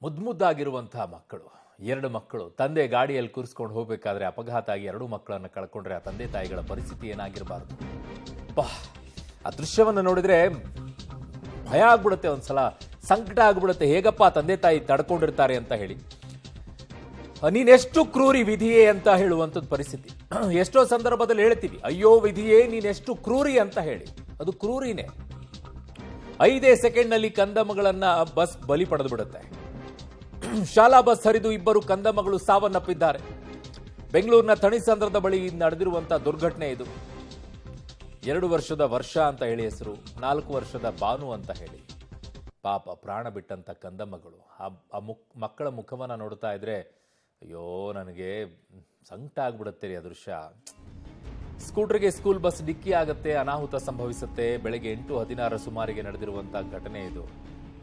ಮುದ್ದಾಗಿರುವಂತಹ ಮಕ್ಕಳು, ಎರಡು ಮಕ್ಕಳು, ತಂದೆ ಗಾಡಿಯಲ್ಲಿ ಕೂರಿಸ್ಕೊಂಡು ಹೋಗಬೇಕಾದ್ರೆ ಅಪಘಾತ ಆಗಿ ಎರಡು ಮಕ್ಕಳನ್ನು ಕಳ್ಕೊಂಡ್ರೆ ಆ ತಂದೆ ತಾಯಿಗಳ ಪರಿಸ್ಥಿತಿ ಏನಾಗಿರಬಾರ್ದು. ಆ ದೃಶ್ಯವನ್ನು ನೋಡಿದ್ರೆ ಭಯ ಆಗ್ಬಿಡುತ್ತೆ, ಒಂದ್ಸಲ ಸಂಕಟ ಆಗ್ಬಿಡುತ್ತೆ. ಹೇಗಪ್ಪ ತಂದೆ ತಾಯಿ ತಡ್ಕೊಂಡಿರ್ತಾರೆ ಅಂತ ಹೇಳಿ. ನೀನೆಷ್ಟು ಕ್ರೂರಿ ವಿಧಿಯೇ ಅಂತ ಹೇಳುವಂಥದ್ದು ಪರಿಸ್ಥಿತಿ. ಎಷ್ಟೋ ಸಂದರ್ಭದಲ್ಲಿ ಹೇಳ್ತೀವಿ, ಅಯ್ಯೋ ವಿಧಿಯೇ ನೀನೆಷ್ಟು ಕ್ರೂರಿ ಅಂತ ಹೇಳಿ. ಅದು ಕ್ರೂರಿನೇ. 5 ಸೆಕೆಂಡ್ನಲ್ಲಿ ಕಂದಮ್ಮಗಳನ್ನ ಬಸ್ ಬಲಿ ಪಡೆದು ಬಿಡುತ್ತೆ. ಶಾಲಾ ಬಸ್ ಹರಿದು ಇಬ್ಬರು ಕಂದಮ್ಮಗಳು ಸಾವನ್ನಪ್ಪಿದ್ದಾರೆ. ಬೆಂಗಳೂರಿನ ಥಣಿಸಂದ್ರದ ಬಳಿ ನಡೆದಿರುವಂತಹ ದುರ್ಘಟನೆ ಇದು. 2 ವರ್ಷದ ವರ್ಷ ಅಂತ ಹೇಳಿ ಹೆಸರು, 4 ವರ್ಷದ ಬಾನು ಅಂತ ಹೇಳಿ. ಪಾಪ ಪ್ರಾಣ ಬಿಟ್ಟಂತ ಕಂದಮ್ಮಗಳು. ಆ ಮಕ್ಕಳ ಮುಖವನ್ನ ನೋಡ್ತಾ ಇದ್ರೆ ಅಯ್ಯೋ ನನಗೆ ಸಂಕಟ ಆಗ್ಬಿಡುತ್ತೆ ರೀ ಆ ದೃಶ್ಯ. ಸ್ಕೂಟರ್ಗೆ ಸ್ಕೂಲ್ ಬಸ್ ಡಿಕ್ಕಿ ಆಗುತ್ತೆ, ಅನಾಹುತ ಸಂಭವಿಸುತ್ತೆ. ಬೆಳಗ್ಗೆ 8:16 ಸುಮಾರಿಗೆ ನಡೆದಿರುವಂತಹ ಘಟನೆ ಇದು.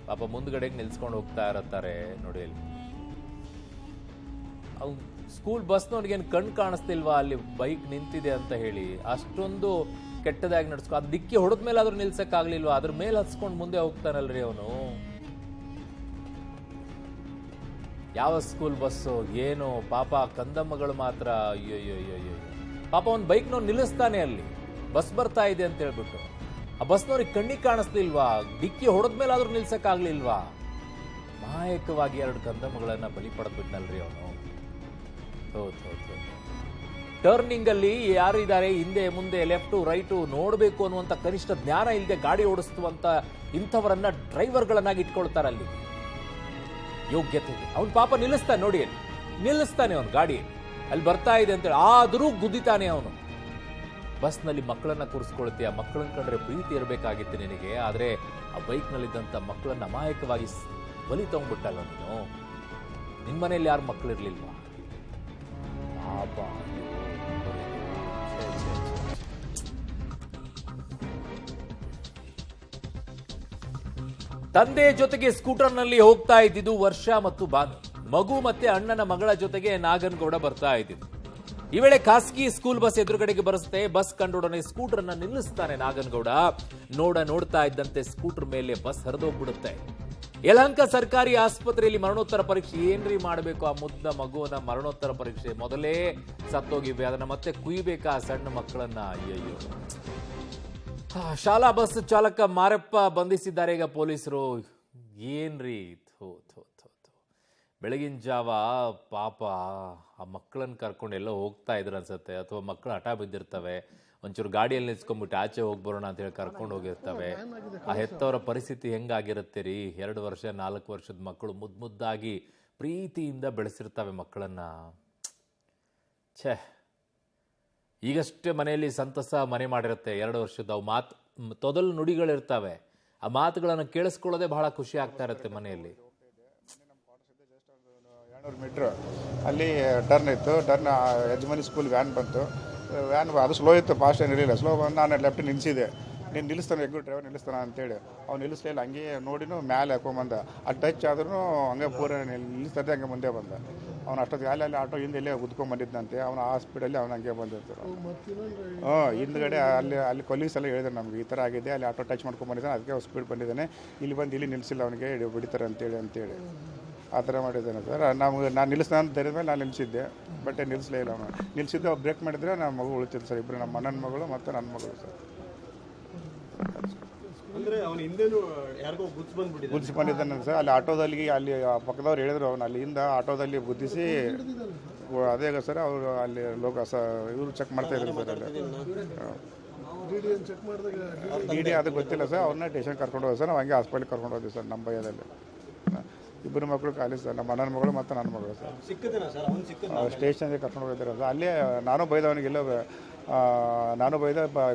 ಪಾಪ ಮುಂದ್ಗಡೆಗೆ ನಿಲ್ಸ್ಕೊಂಡು ಹೋಗ್ತಾ ಇರುತ್ತಾರೆ ನೋಡಿ. ಅಲ್ಲಿ ಸ್ಕೂಲ್ ಬಸ್ನವ್ರಿಗೇನು ಕಣ್ಣು ಕಾಣಿಸ್ತಿಲ್ವಾ ಅಲ್ಲಿ ಬೈಕ್ ನಿಂತಿದೆ ಅಂತ ಹೇಳಿ? ಅಷ್ಟೊಂದು ಕೆಟ್ಟದಾಗಿ ನಡ್ಸ್ಕೊ, ಅದು ಡಿಕ್ಕಿ ಹೊಡೆದ ಮೇಲೆ ಆದ್ರೂ ನಿಲ್ಸಕ್ಕಾಗ್ಲಿಲ್ವಾ? ಅದ್ರ ಮೇಲೆ ಹತ್ಸ್ಕೊಂಡು ಮುಂದೆ ಹೋಗ್ತಾನಲ್ರಿ ಅವನು. ಯಾವ ಸ್ಕೂಲ್ ಬಸ್ಸು ಏನು ಪಾಪ. ಕಂದಮ್ಮಗಳು ಮಾತ್ರ ಅಯ್ಯೋ. ಪಾಪ ಒಂದು ಬೈಕ್ನವ್ರು ನಿಲ್ಲಿಸ್ತಾನೆ ಅಲ್ಲಿ, ಬಸ್ ಬರ್ತಾ ಇದೆ ಅಂತ ಹೇಳ್ಬಿಟ್ಟು. ಆ ಬಸ್ನವ್ರಿಗೆ ಕಣ್ಣಿಗೆ ಕಾಣಿಸ್ಲಿಲ್ವಾ? ಡಿಕ್ಕಿ ಹೊಡೆದ್ಮೇಲೆ ಆದ್ರೂ ನಿಲ್ಸಕ್ಕಾಗ್ಲಿಲ್ವಾ? ಮಾಯಕವಾಗಿ 2 ಕಂದಮ್ಮಗಳನ್ನ ಬಲಿ ಪಡೆದ್ಬಿಟ್ನಲ್ರಿ ಅವನು. ಟರ್ನಿಂಗ್ ಅಲ್ಲಿ ಯಾರು ಇದ್ದಾರೆ, ಹಿಂದೆ ಮುಂದೆ ಲೆಫ್ಟು ರೈಟು ನೋಡ್ಬೇಕು ಅನ್ನುವಂತ ಕನಿಷ್ಠ ಜ್ಞಾನ ಇಲ್ಲದೆ ಗಾಡಿ ಓಡಿಸುವಂತ ಇಂಥವರನ್ನ ಡ್ರೈವರ್ಗಳನ್ನಾಗಿ ಇಟ್ಕೊಳ್ತಾರೆ ಅಲ್ಲಿ. ಯೋಗ್ಯತೆ ಅವನು ಪಾಪ ನಿಲ್ಲಿಸ್ತಾನೆ ನೋಡಿ, ಅಲ್ಲಿ ನಿಲ್ಲಿಸ್ತಾನೆ ಅವನು ಗಾಡಿ, ಅಲ್ಲಿ ಬರ್ತಾ ಇದೆ ಅಂತೇಳಿ. ಆದರೂ ಗುದ್ದಿತಾನೆ ಅವನು. ಬಸ್ನಲ್ಲಿ ಮಕ್ಕಳನ್ನ ಕೂರಿಸ್ಕೊಳ್ತೀಯ, ಮಕ್ಕಳನ್ನ ಕಂಡ್ರೆ ಪ್ರೀತಿ ಇರಬೇಕಾಗಿತ್ತು ನಿನಗೆ. ಆದ್ರೆ ಆ ಬೈಕ್ನಲ್ಲಿದ್ದಂಥ ಮಕ್ಕಳನ್ನ ಅಮಾಯಕವಾಗಿ ಬಲಿ ತಗೊಂಡ್ಬಿಟ್ಟಲ್ಲ ನೀನು. ನಿನ್ ಮನೇಲಿ ಯಾರು ಮಕ್ಕಳಿರ್ಲಿಲ್ವಾ? ಪಾಪ. ತಂದೆ ಜೊತೆಗೆ ಸ್ಕೂಟರ್ನಲ್ಲಿ ಹೋಗ್ತಾ ಇದ್ದಿದ್ದು ವರ್ಷ ಮತ್ತು ಬಾನು. ಮಗು ಮತ್ತೆ ಅಣ್ಣನ ಮಗಳ ಜೊತೆಗೆ ನಾಗನಗೌಡ ಬರ್ತಾ ಇದ್ದಿದ್ದು. ಈ ವೇಳೆ ಖಾಸಗಿ ಸ್ಕೂಲ್ ಬಸ್ ಎದುರುಗಡೆಗೆ ಬರುತ್ತೆ. ಬಸ್ ಕಂಡೊಡನೆ ಸ್ಕೂಟರ್ ಅನ್ನ ನಿಲ್ಲಿಸ್ತಾನೆ ನಾಗನಗೌಡ. ನೋಡ್ತಾ ಇದ್ದಂತೆ ಸ್ಕೂಟರ್ ಮೇಲೆ ಬಸ್ ಹರಿದೋಗ್ಬಿಡುತ್ತೆ. ಯಲಹಂಕ ಸರ್ಕಾರಿ ಆಸ್ಪತ್ರೆಯಲ್ಲಿ ಮರಣೋತ್ತರ ಪರೀಕ್ಷೆ. ಏನ್ರಿ ಮಾಡಬೇಕು ಆ ಮುದ್ದ ಮಗುವನ್ನ? ಮರಣೋತ್ತರ ಪರೀಕ್ಷೆ ಮೊದಲೇ ಸತ್ತೋಗಿವೆ, ಅದನ್ನ ಮತ್ತೆ ಕುಯ್ಬೇಕಾ ಸಣ್ಣ ಮಕ್ಕಳನ್ನ? ಅಯ್ಯಯ್ಯೋ. ಶಾಲಾ ಬಸ್ ಚಾಲಕ ಮಾರಪ್ಪ ಬಂಧಿಸಿದ್ದಾರೆ ಈಗ ಪೊಲೀಸರು. ಏನ್ರಿ ಬೆಳಗಿನ ಜಾವ ಪಾಪ ಆ ಮಕ್ಕಳನ್ನ ಕರ್ಕೊಂಡು ಎಲ್ಲೋ ಹೋಗ್ತಾ ಇದ್ರು ಅನ್ಸುತ್ತೆ, ಅಥವಾ ಮಕ್ಕಳು ಹಠ ಬಿದ್ದಿರ್ತವೆ, ಒಂಚೂರು ಗಾಡಿಯಲ್ಲಿ ನಿಲ್ಸ್ಕೊಂಡ್ಬಿಟ್ಟು ಆಚೆ ಹೋಗ್ಬರೋಣ ಅಂತ ಹೇಳಿ ಕರ್ಕೊಂಡು ಹೋಗಿರ್ತವೆ. ಆ ಹೆತ್ತವರ ಪರಿಸ್ಥಿತಿ ಹೆಂಗಾಗಿರುತ್ತೆ ರೀ? 2 ವರ್ಷ 4 ವರ್ಷದ ಮಕ್ಕಳು ಮುದ್ದಾಗಿ ಪ್ರೀತಿಯಿಂದ ಬೆಳೆಸಿರ್ತವೆ ಮಕ್ಕಳನ್ನ. ಛೇ, ಈಗಷ್ಟೇ ಮನೆಯಲ್ಲಿ ಸಂತಸ ಮನೆ ಮಾಡಿರುತ್ತೆ 2 ವರ್ಷದ. ಅವು ತೊದಲು ನುಡಿಗಳಿರ್ತವೆ, ಆ ಮಾತುಗಳನ್ನು ಕೇಳಿಸ್ಕೊಳ್ಳೋದೇ ಬಹಳ ಖುಷಿ ಆಗ್ತಾ ಇರುತ್ತೆ ಮನೆಯಲ್ಲಿ. 200 ಮೀಟ್ರ್ ಅಲ್ಲಿ ಟರ್ನ್ ಇತ್ತು. ಟರ್ನ್ ಯಜಮಾನಿ ಸ್ಕೂಲ್ ವ್ಯಾನ್ ಬಂತು. ವ್ಯಾನ್ ಅದು ಸ್ಲೋ ಇತ್ತು, ಫಾಸ್ಟ್ ಏನಿರಲಿಲ್ಲ. ಸ್ಲೋ ಬಂದು ನಾನು ಲೆಫ್ಟ್ ನಿಲ್ಲಿಸಿದೆ. ನೀನು ನಿಲ್ಲಿಸ್ತಾನೆ, ಎಗ್ಗು ಡ್ರೈವರ್ ನಿಲ್ಲಿಸ್ತಾನೆ ಅಂತೇಳಿ ಅವ್ನು ನಿಲ್ಲಿಸ್ಲಿಲ್ಲ. ಹಂಗೆ ನೋಡಿನೂ ಮ್ಯಾಲೆ ಹಾಕೊಂಬಂದ. ಅದು ಟಚ್ ಆದ್ರೂ ಹಂಗೆ ಪೂರ ನಿಲ್ಲಿಸ್ತದೆ, ಹಂಗೆ ಮುಂದೆ ಬಂದ. ಅವ್ನು ಅಷ್ಟೊತ್ತಿಗೆ ಅಲ್ಲಿ ಆಟೋ ಹಿಂದೆ ಇಲ್ಲೇ ಉದ್ಕೊಂಡ್ಬಂದಿದ್ದಂತೆ. ಅವನು ಆ ಸ್ಪೀಡಲ್ಲಿ ಅವ್ನು ಹಂಗೆ ಬಂದಿರ್ತಾರೆ. ಹಿಂದ್ಗಡೆ ಅಲ್ಲಿ ಪೊಲೀಸ್ ಎಲ್ಲ ಹೇಳಿದ್ರು ನಮ್ಗೆ ಈ ಥರ ಆಗಿದೆ, ಅಲ್ಲಿ ಆಟೋ ಟಚ್ ಮಾಡ್ಕೊಂಡ್ಬಂದಿದ್ದಾನೆ, ಅದಕ್ಕೆ ಸ್ಪೀಡ್ ಬಂದಿದ್ದಾನೆ, ಇಲ್ಲಿ ಬಂದು ಇಲ್ಲಿ ನಿಲ್ಲಿಸಿಲ್ಲ, ಅವನಿಗೆ ಬಿಡ್ತಾರೆ ಅಂತೇಳಿ ಆ ಥರ ಮಾಡಿದ್ದಾನೆ ಸರ್. ನಾನು ನಿಲ್ಲಿಸ್ತಾನೆ ಅಂತ ಧೈರ್ಯದ ಮೇಲೆ ನಾನು ನಿಲ್ಲಿಸಿದ್ದೆ, ಬಟ್ ನಿಲ್ಲಿಸಲೇ ಇಲ್ಲ. ಅವನು ನಿಲ್ಲಿಸಿದ್ದು ಬ್ರೇಕ್ ಮಾಡಿದ್ರೆ ನಮ್ಮ ಮಗು ಉಳಿತಿದ್ದು ಸರ್. ಇಬ್ಬರು, ನಮ್ಮ ಅಣ್ಣನ ಮಗಳು ಮತ್ತು ನನ್ನ ಮಗಳು ಸರ್. ಗುದ್ಸಿ ಬಂದಿದ್ದಾನೆ ಸರ್. ಅಲ್ಲಿ ಆಟೋದಲ್ಲಿ ಅಲ್ಲಿ ಪಕ್ಕದವ್ರು ಹೇಳಿದ್ರು, ಅವನು ಅಲ್ಲಿಂದ ಆಟೋದಲ್ಲಿ ಗುದ್ದಿಸಿ ಅದೇ ಸರ್. ಅವರು ಅಲ್ಲಿ ಇವರು ಚೆಕ್ ಮಾಡ್ತಾ ಇದ್ರು ಸರ್. ಅಲ್ಲಿ ಡಿ ಅದು ಗೊತ್ತಿಲ್ಲ ಸರ್. ಅವ್ರನ್ನ ಸ್ಟೇಷನ್ ಕರ್ಕೊಂಡು ಹೋಗಿ ಸರ್. ನಾವು ಹಂಗೆ ಹಾಸ್ಪಿಟ್ಲಿಗೆ ಕರ್ಕೊಂಡು ಹೋದ್ವಿ ಸರ್ ನಮ್ಮ ಭಯದಲ್ಲಿ. ಇಬ್ಬರು ಮಕ್ಕಳು ಕಾಲೇಜ್ ಸರ್, ನಮ್ಮ ಅಣ್ಣನ ಮಗಳು ಮತ್ತು ನನ್ನ ಮಗಳು ಸರ್. ಸ್ಟೇಷನ್ಗೆ ಕರ್ಕೊಂಡು ಹೋಗಿದ್ದಾರೆ ಸರ್. ಅಲ್ಲೇ ನಾನು ಬೈದವನಿಗೆಲ್ಲ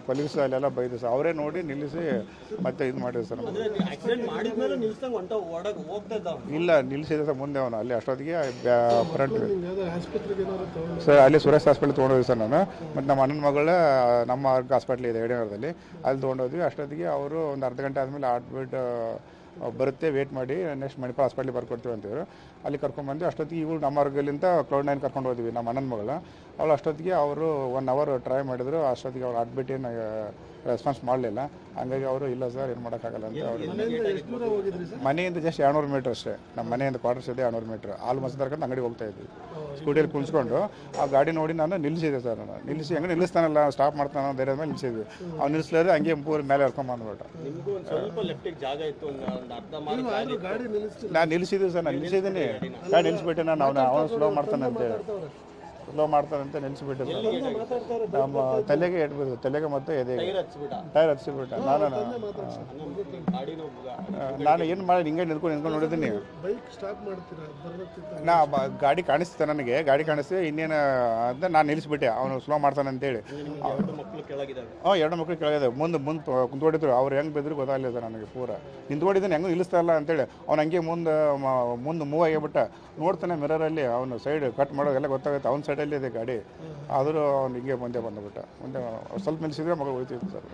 ಪೊಲೀಸ್ ಅಲ್ಲೆಲ್ಲ ಬೈದು ಸರ್. ಅವರೇ ನೋಡಿ ನಿಲ್ಲಿಸಿ ಮತ್ತೆ ಇದು ಮಾಡಿದ್ರು ಸರ್. ಇಲ್ಲ, ನಿಲ್ಲಿಸಿದೆ ಸರ್ ಮುಂದೆ ಅವನು. ಅಲ್ಲಿ ಅಷ್ಟೊತ್ತಿಗೆ ಫ್ರಂಟ್ ಸರ್, ಅಲ್ಲಿ ಸುರೇಶ್ ಹಾಸ್ಪಿಟ್ಲ್ ತೊಗೊಂಡೋದ್ವಿ ಸರ್ ನಾನು. ಮತ್ತು ನಮ್ಮ ಅಣ್ಣನ ಮಗಳ ನಮ್ಮ ಹಾಸ್ಪಿಟ್ಲ್ ಇದೆ ಯಡಿನಗರದಲ್ಲಿ, ಅಲ್ಲಿ ತೊಗೊಂಡೋದ್ವಿ. ಅಷ್ಟೊತ್ತಿಗೆ ಅವರು ಒಂದು ಅರ್ಧ ಗಂಟೆ ಆದಮೇಲೆ ಅಡ್ಮಿಟ್ ಬರುತ್ತೆ, ವೇಟ್ ಮಾಡಿ ನೆಕ್ಸ್ಟ್ ಮಣಿಪಾಲ್ ಹಾಸ್ಪಿಟ್ಲಿಗೆ ಬರ್ಕೊಡ್ತೀವಿ ಅಂತಿದ್ರು. ಅಲ್ಲಿ ಕರ್ಕೊಂಡ್ಬಂದು ಅಷ್ಟೊತ್ತಿಗೆ ಇವರು ನಮ್ಮ ವರ್ಗಲಿಂದ Cloud9 ಕರ್ಕೊಂಡು ಹೋದ್ವಿ ನಮ್ಮ ಅಣ್ಣನ ಮಗಳ. ಅವಳು ಅಷ್ಟೊತ್ತಿಗೆ ಅವರು 1 hour ಟ್ರೈ ಮಾಡಿದ್ರು. ಅಷ್ಟೊತ್ತಿಗೆ ಅವ್ರು ಅಡ್ಮಿಟ್ ಏನು ರೆಸ್ಪಾನ್ಸ್ ಮಾಡಲಿಲ್ಲ. ಹಂಗಾಗಿ ಅವರು ಇಲ್ಲ ಸರ್ ಏನು ಮಾಡೋಕ್ಕಾಗಲ್ಲ ಅಂತ ಅವರು ಮನೆಯಿಂದ ಜಸ್ಟ್ 200 ಮೀಟ್ರ್ ಅಷ್ಟೇ. ನಮ್ಮ ಮನೆಯಿಂದ ಕ್ವಾರ್ಟರ್ಸ್ ಇದೆ 200 ಮೀಟ್ರ್. ಹಾಲು ಮೊಸರು ತರ್ಕೊಂಡು ಅಂಗಡಿ ಹೋಗ್ತಾ ಇದ್ವಿ. ಸ್ಕೂಟಿಯಲ್ಲಿ ಕುಣಿಸ್ಕೊಂಡು ಆ ಗಾಡಿ ನೋಡಿ ನಾನು ನಿಲ್ಲಿಸಿದೆ ಸರ್. ನಾನು ನಿಲ್ಲಿಸಿ ಹೆಂಗೆ ನಿಲ್ಲಿಸ್ತಾನಲ್ಲ, ಸ್ಟಾಪ್ ಮಾಡ್ತಾನೋ ಧೈರ್ಯದ ಮೇಲೆ ನಿಲ್ಲಿಸಿದ್ವಿ. ಅವ್ನು ನಿಲ್ಲಿಸ್ಲಾದ್ರೆ ಹಂಗೆ ಪೂರ ಮೇಲೆ ಹರ್ಕೊಂಬಂದ್ಬಿಟ್ಟು ನಾನು ನಿಲ್ಲಿಸಿದ್ವಿ ಸರ್. ನಾನು ನಿಲ್ಲಿಸಿದ್ದೀನಿ, ಗಾಡಿ ನಿಲ್ಲಿಸ್ಬಿಟ್ಟೆ. ನಾನು ಅವನು ಸ್ಲೋ ಮಾಡ್ತಾನೆ ಅಂತೇಳಿ ನಿಲ್ಲಿಸ್ಬಿಟ್ಟೆ ಸರ್. ನಮ್ಮ ತಲೆಗೆ ಇಟ್ಬಿಟ್ಟು ತಲೆಗೆ ಮತ್ತೆ ಎದೆಗೆ ಟೈರ್ ಹಚ್ಚಿಬಿಟ್ಟೆ. ನಾನು ಏನು ಮಾಡಿ ಹಿಂಗೆ ನಿಂತ್ಕೊಂಡು ನೋಡಿದ್ದೀನಿ. ನಾ ಗಾಡಿ ಕಾಣಿಸ್ತೆ, ನನಗೆ ಗಾಡಿ ಕಾಣಿಸ್ತೆ. ಇನ್ನೇನು ಅಂತ ನಾನು ನಿಲ್ಲಿಸ್ಬಿಟ್ಟೆ. ಅವನು ಸ್ಲೋ ಮಾಡ್ತಾನೆ ಅಂತೇಳಿ. ಎರಡು ಮಕ್ಕಳು ಕೆಳಗಿದೆ. ಮುಂದೆ ಕುಂತ್ಕೊಂಡಿದ್ರು. ಅವ್ರು ಹೆಂಗೆ ಬಿದ್ರು ಗೊತ್ತಾಗಲಿಲ್ಲ ಸರ್ ನನಗೆ. ಪೂರ ನಿಂತ್ಕೊಂಡಿದ್ದಾನೆ, ಹೆಂಗೂ ನಿಲ್ಲಿಸ್ತಾ ಇಲ್ಲ ಅಂತೇಳಿ. ಅವ್ನು ಹಂಗೆ ಮುಂದೆ ಮೂವ್ ಆಗಿಬಿಟ್ಟ. ನೋಡ್ತಾನೆ ಮಿರರಲ್ಲಿ, ಅವನು ಸೈಡ್ ಕಟ್ ಮಾಡೋದೆಲ್ಲ ಗೊತ್ತಾಗುತ್ತೆ. ಅವ್ನ ಸೈಡಲ್ಲಿ ಇದೆ ಗಾಡಿ. ಆದರೂ ಅವ್ನು ಹಿಂಗೆ ಮುಂದೆ ಬಂದುಬಿಟ್ಟ. ಮುಂದೆ ಸ್ವಲ್ಪ ನಿಲ್ಲಿಸಿದ್ರೆ ಮಗ ಹೋಗ್ತಿತ್ತು ಸರ್.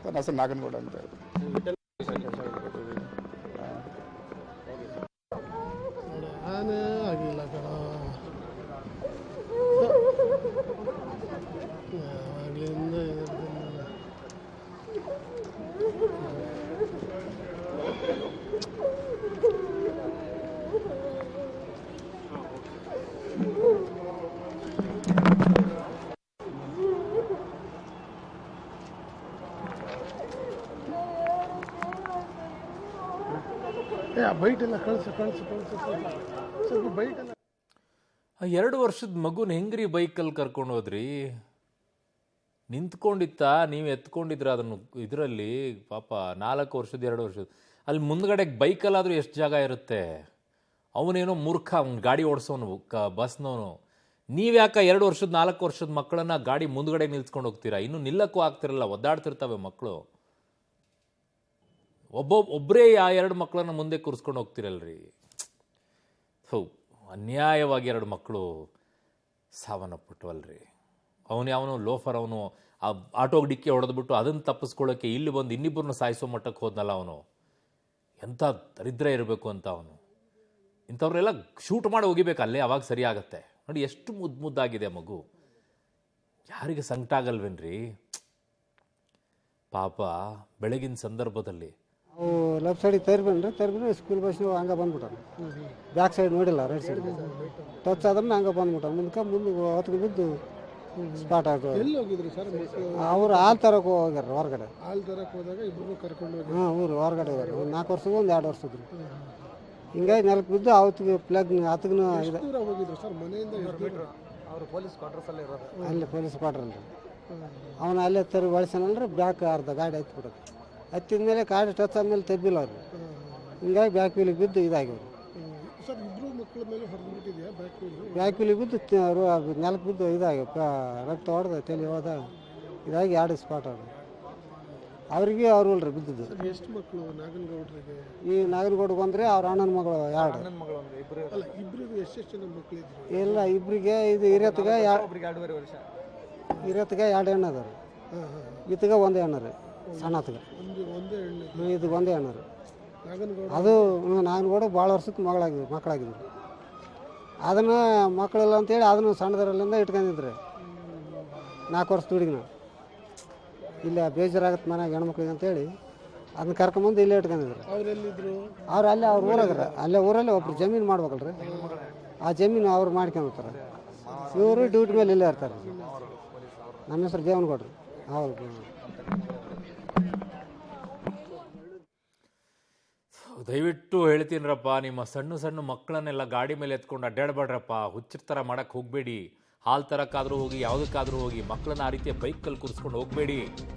ನನ್ನ ಹೆಸರು ನಾಗನಗೌಡ ಅಂತ ಹೇಳಿ. ಆಗಿಲ್ಲ ಕಣ ಆಗ್ಲಿಂದ ಬೈಟ್ ಎಲ್ಲ ಕಳಿಸು ಸ್ವಲ್ಪ ಬೈಟ್ ಎಲ್ಲ. 2 ವರ್ಷದ ಮಗುನ ಹೆಂಗ್ರಿ ಬೈಕಲ್ಲಿ ಕರ್ಕೊಂಡು ಹೋದ್ರಿ? ನಿಂತ್ಕೊಂಡಿತ್ತ, ನೀವು ಎತ್ಕೊಂಡಿದ್ರ ಅದನ್ನು ಇದರಲ್ಲಿ? ಪಾಪ 4 ವರ್ಷದ 2 ವರ್ಷದ ಅಲ್ಲಿ ಮುಂದ್ಗಡೆ ಬೈಕಲ್ಲಾದರೂ ಎಷ್ಟು ಜಾಗ ಇರುತ್ತೆ? ಅವನೇನೋ ಮೂರ್ಖ, ಅವ್ನು ಗಾಡಿ ಓಡಿಸೋನು ಬಸ್ನವನು. ನೀವ್ಯಾಕೆ 2 ವರ್ಷದ 4 ವರ್ಷದ ಮಕ್ಕಳನ್ನ ಗಾಡಿ ಮುಂದ್ಗಡೆ ನಿಲ್ಸ್ಕೊಂಡು ಹೋಗ್ತೀರಾ? ಇನ್ನೂ ನಿಲ್ಲಕ್ಕೂ ಆಗ್ತಿರಲ್ಲ, ಒದ್ದಾಡ್ತಿರ್ತವೆ ಮಕ್ಕಳು. ಒಬ್ಬರೇ ಆ 2 ಮಕ್ಕಳನ್ನ ಮುಂದೆ ಕೂರಿಸ್ಕೊಂಡು ಹೋಗ್ತಿರಲ್ರಿ. ಅನ್ಯಾಯವಾಗಿ 2 ಮಕ್ಕಳು ಸಾವನ್ನಪ್ಪುಟ್ಟವಲ್ರಿ. ಅವನು ಲೋಫರ್. ಅವನು ಆ ಆಟೋಗೆ ಡಿಕ್ಕಿ ಹೊಡೆದ್ಬಿಟ್ಟು ಅದನ್ನು ತಪ್ಪಿಸ್ಕೊಳ್ಳೋಕ್ಕೆ ಇಲ್ಲಿ ಬಂದು ಇನ್ನಿಬ್ಬರನ್ನ ಸಾಯಿಸೋ ಮಟ್ಟಕ್ಕೆ ಹೋದ್ನಲ್ಲ ಅವನು. ಎಂಥ ದರಿದ್ರ ಇರಬೇಕು ಅಂತ ಅವನು. ಇಂಥವ್ರೆಲ್ಲ ಶೂಟ್ ಮಾಡಿ ಹೋಗಿಬೇಕು ಅಲ್ಲೇ, ಅವಾಗ ಸರಿ ಆಗತ್ತೆ. ನೋಡಿ ಎಷ್ಟು ಮುದ್ದಾಗಿದೆ ಮಗು. ಯಾರಿಗೆ ಸಂಕಟ ಆಗಲ್ವೇನ್ರಿ ಪಾಪ? ಬೆಳಗಿನ ಸಂದರ್ಭದಲ್ಲಿ ಅವು ಲೆಫ್ಟ್ ಸೈಡಿಗೆ ತರ್ಬಿಟ್ಟು ಸ್ಕೂಲ್ ಬಸ್ ಹಂಗೆ ಬಂದ್ಬಿಟ್ಟಾನ. ಬ್ಯಾಕ್ ಸೈಡ್ ನೋಡಿಲ್ಲ, ರೈಟ್ ಸೈಡ್ ಟಚ್ ಆದ್ರೆ ಹಂಗೆ ಬಂದ್ಬಿಟ್ಟ. ಮುಂದೆ ಹೊತ್ತಿಗೆ ಬಿದ್ದು ಸ್ಪಾಟ್ ಆಗೋದು. ಎಲ್ಲಿ ಹೋಗಿದ್ರು ಸರ್? ಅವ್ರು ಹಾಲು ತರಕ್ಕೆ ಹೋಗ್ಯಾರ ಹೊರಗಡೆ. ಹಾಲು ತರಕ್ಕೆ ಹೋದಾಗ ಇಬ್ಬರು ಕರ್ಕೊಂಡು ಹೋಗಿ. ಹಾಂ, ಊರು ಹೊರಗಡೆ ಹೋಗ್ಯಾರ. ಒಂದು 4 ವರ್ಷದ, ಒಂದು 2 ವರ್ಷದ್ರು. ಹಿಂಗಾಗಿ ನೆಲಕ್ಕೆ ಬಿದ್ದು ಅವತ್ತಿಗೆ ಪ್ಲಗ್ ಹತ್ತಿಗೂ ಇದೆ. ದೂರ ಹೋಗಿದ್ರು ಸರ್ ಮನೆಯಿಂದ? ಅವರು ಪೊಲೀಸ್ ಕ್ವಾರ್ಟರ್ಸಲ್ಲಿ ಇರೋದು. ಅಲ್ಲಿ ಪೊಲೀಸ್ ಕ್ವಾರ್ಟರ್ಲ್ರಿ. ಅವನು ಅಲ್ಲೇ ತರಿ ಬಳಸನಲ್ರಿ. ಬ್ಯಾಕ್ ಅರ್ಧ ಗಾಡಿ ಹತ್ತಿಬಿಡೋದು. ಹತ್ತಿದ ಮೇಲೆ ಗಾಡಿ ಟಚ್ ಆದಮೇಲೆ ತೆಬ್ಬಿಲ್ಲ ಅವ್ರು. ಹಿಂಗಾಗಿ ಬ್ಯಾಕ್ ವೀಲಿಗೆ ಬಿದ್ದು ಇದಾಗಿವ್ರು. ಸರ್ ಇಬ್ಬರು ಮಕ್ಕಳ ಮೇಲೆ ಹೊಡೆದ್ಬಿಟ್ಟಿದೆಯಾ ಬ್ಯಾಕ್ ವೀಲ್? ಬ್ಯಾಕ್ ವೀಲಿಗೆ ಬಿದ್ದು ನೆಲಕ್ಕೆ ಬಿದ್ದು ಇದಾಗಿ ರಕ್ತ ಹೊಡೆದ ತಲೆ ಹೋದ ಇದಾಗಿ 2 ಸ್ಪಾಟ್ ಅವ್ರು. ಅವ್ರಿಗೆ ಅವ್ರು ಇಲ್ರಿ ಬಿದ್ದದ್ದು. ಎಷ್ಟು ಮಕ್ಕಳು ನಾಗನಗೌಡರಿಗೆ? ಈ ನಾಗನಗೌಡ ಬಂದರೆ ಅವ್ರ ಅಣ್ಣನ ಮಗಳು 2. ನನ್ನ ಮಗಳು ಒಂದು ಇಬ್ಬರು. ಅಲ್ಲ, ಇಬ್ಬರಿಗೂ ಎಷ್ಟೆಷ್ಟು ಜನ ಮಕ್ಕಳಿದ್ರು? ಇಲ್ಲ, ಇಬ್ಬರಿಗೆ ಇದು ಹಿರಿಯತ್ಗೆ ಒಬ್ರಿಗೆ 2.5 ವರ್ಷ. ಹಿರಿಯತ್ಗೆ 2 ಹೆಣ್ಣು ಅದಾರ. ಇತ್ಗೆ 1 ಹೆಣ್ಣು ರೀ, ಸಣ್ಣತ್ಗೆ. ಒಂದೇ ಹೆಣ್ಣು? ಇದು 1 ಹೆಣ್ಣು ರೀ. ನಾಗನಗೌಡ ಅದು ನಾಗನಗೌಡ ಮಕ್ಕಳಾಗಿದ್ರು. ಅದನ್ನು ಮಕ್ಕಳಿಲ್ಲ ಅಂತೇಳಿ ಅದನ್ನು ಸಣ್ಣದರಲ್ಲಿಂದ ಇಟ್ಕೊಂಡಿದ್ರಿ. 4 ವರ್ಷ ಹುಡುಗಿನ ಇಲ್ಲ ಬೇಜಾರಾಗತ್ತೆ ಮನೆಯಾಗ ಹೆಣ್ಮಕ್ಳಿಗೆ ಅಂತೇಳಿ ಅದನ್ನ ಕರ್ಕೊಂಬಂದು ಇಲ್ಲೇ ಇಟ್ಕೊಂಡಿದ್ರು. ಅವರೆಲ್ಲಿದ್ರು? ಅವ್ರು ಅಲ್ಲೇ ಅವ್ರ ಊರಾಗ್ರ. ಅಲ್ಲೇ ಊರಲ್ಲಿ ಒಬ್ರು ಜಮೀನು ಮಾಡ್ಬೇಕಲ್ರಿ. ಆ ಜಮೀನು ಅವ್ರು ಮಾಡ್ಕೊಂಡಿರ್ತಾರೆ. ಇವರು ಡ್ಯೂಟಿ ಮೇಲೆ ಇಲ್ಲೇ ಇರ್ತಾರೆ. ನಮ್ಮ ಹೆಸರು ದೇವನಗೌಡ್ರಿ. ಅವ್ರು ದಯವಿಟ್ಟು ಹೇಳ್ತೀನರಪ್ಪ, ನಿಮ್ಮ ಸಣ್ಣ ಮಕ್ಕಳನ್ನೆಲ್ಲ ಗಾಡಿ ಮೇಲೆ ಎತ್ಕೊಂಡು ಅಡ್ಡಾಡಬೇಡ್ರಪ್ಪ. ಹುಚ್ಚರ ಥರ ಮಾಡೋಕ್ಕೆ ಹೋಗಬೇಡಿ. ಹಾಲು ತರಕ್ಕಾದರೂ ಹೋಗಿ, ಯಾವುದಕ್ಕಾದರೂ ಹೋಗಿ, ಮಕ್ಕಳನ್ನ ಆ ರೀತಿಯ ಬೈಕಲ್ಲಿ ಕೂರಿಸ್ಕೊಂಡು ಹೋಗಬೇಡಿ.